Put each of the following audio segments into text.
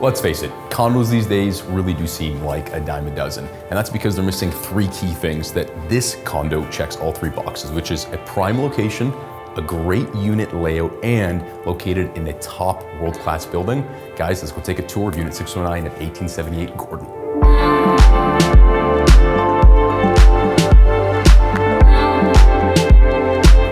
Let's face it, condos these days really do seem like a dime a dozen. And that's because they're missing three key things that this condo checks all three boxes, which is a prime location, a great unit layout, and located in a top world-class building. Guys, let's go take a tour of Unit 609 at 1878 Gordon.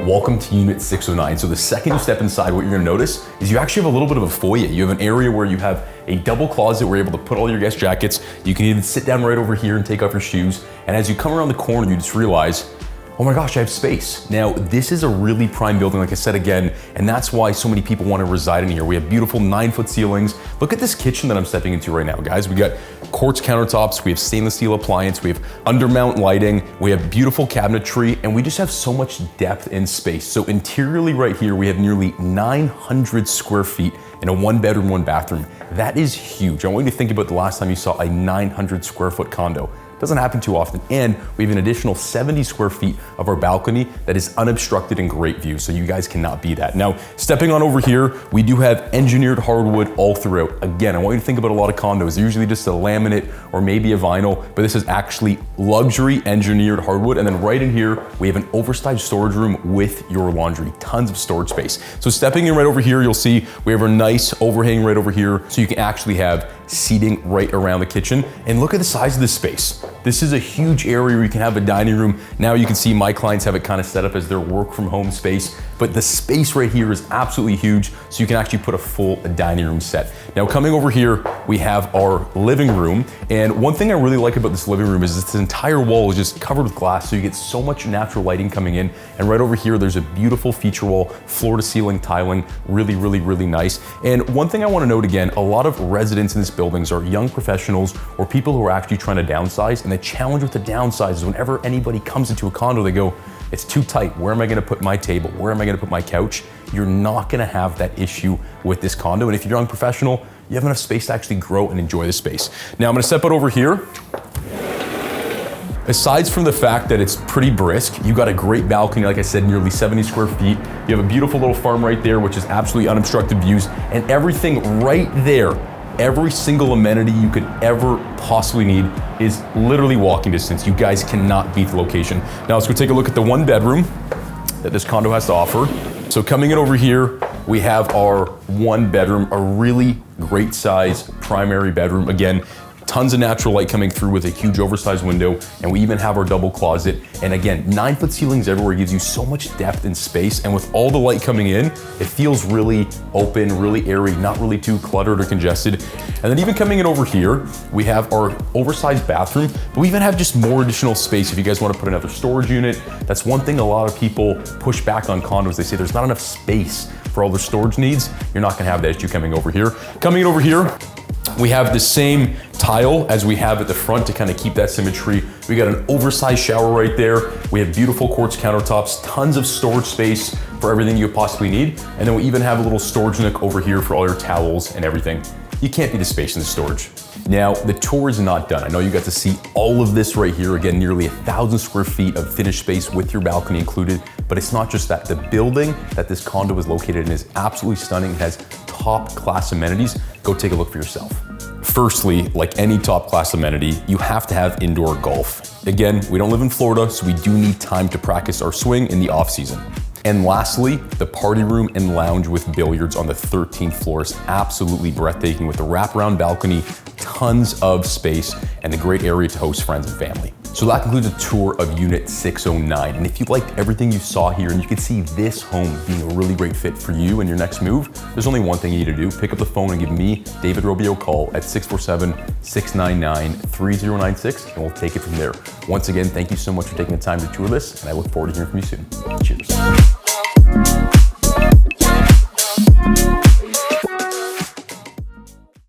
Welcome to Unit 609. So the second you step inside, what you're gonna notice is you actually have a little bit of a foyer. You have an area where you have a double closet where you're able to put all your guest jackets. You can even sit down right over here and take off your shoes. And as you come around the corner, you just realize, oh my gosh, I have space. Now, this is a really prime building, like I said again, and that's why so many people want to reside in here. We have beautiful 9-foot ceilings. Look at this kitchen that I'm stepping into right now, guys. We got quartz countertops, we have stainless steel appliance, we have undermount lighting, we have beautiful cabinetry, and we just have so much depth and space. So interiorly right here, we have nearly 900 square feet in a 1-bedroom, 1-bathroom. That is huge. I want you to think about the last time you saw a 900 square foot condo. Doesn't happen too often. And we have an additional 70 square feet of our balcony that is unobstructed and great view, so you guys cannot beat that. Now, stepping on over here, we do have engineered hardwood all throughout. Again, I want you to think about a lot of condos. They're usually just a laminate or maybe a vinyl, but this is actually luxury engineered hardwood. And then right in here, we have an oversized storage room with your laundry, tons of storage space. So stepping in right over here, you'll see we have a nice overhang right over here, so you can actually have seating right around the kitchen. And look at the size of this space. This is a huge area where you can have a dining room. Now you can see my clients have it kind of set up as their work from home space, but the space right here is absolutely huge, so you can actually put a full dining room set. Now coming over here, we have our living room. And one thing I really like about this living room is this entire wall is just covered with glass, so you get so much natural lighting coming in. And right over here, there's a beautiful feature wall, floor to ceiling tiling, really, really, really nice. And one thing I want to note again, a lot of residents in this buildings are young professionals or people who are actually trying to downsize. And the challenge with the downsize is whenever anybody comes into a condo, they go, it's too tight. Where am I gonna put my table? Where am I gonna put my couch? You're not gonna have that issue with this condo. And if you're a young professional, you have enough space to actually grow and enjoy the space. Now I'm gonna step out over here. Aside from the fact that it's pretty brisk, you got a great balcony, like I said, nearly 70 square feet. You have a beautiful little farm right there, which is absolutely unobstructed views, and everything right there, every single amenity you could ever possibly need is literally walking distance. You guys cannot beat the location. Now let's go take a look at the 1-bedroom that this condo has to offer. So coming in over here, we have our 1-bedroom, a really great size primary bedroom. Again, tons of natural light coming through with a huge oversized window, and we even have our double closet. And again, 9-foot ceilings everywhere gives you so much depth and space, and with all the light coming in, it feels really open, really airy, not really too cluttered or congested. And then even coming in over here, we have our oversized bathroom, but we even have just more additional space if you guys want to put another storage unit. That's one thing a lot of people push back on condos. They say there's not enough space for all their storage needs. You're not gonna have that issue coming over here. Coming in over here, we have the same tile as we have at the front to kind of keep that symmetry. We got an oversized shower right there. We have beautiful quartz countertops, tons of storage space for everything you possibly need. And then we even have a little storage nook over here for all your towels and everything. You can't beat the space in the storage. Now, the tour is not done. I know you got to see all of this right here. Again, nearly 1,000 square feet of finished space with your balcony included. But it's not just that. The building that this condo is located in is absolutely stunning. It has top class amenities. Go take a look for yourself. Firstly, like any top class amenity, you have to have indoor golf. Again, we don't live in Florida, so we do need time to practice our swing in the off season. And lastly, the party room and lounge with billiards on the 13th floor is absolutely breathtaking with the wraparound balcony, tons of space, and a great area to host friends and family. So that concludes a tour of Unit 609. And if you liked everything you saw here and you could see this home being a really great fit for you and your next move, there's only one thing you need to do. Pick up the phone and give me, David Robio, a call at 647-699-3096, and we'll take it from there. Once again, thank you so much for taking the time to tour this, and I look forward to hearing from you soon. Cheers.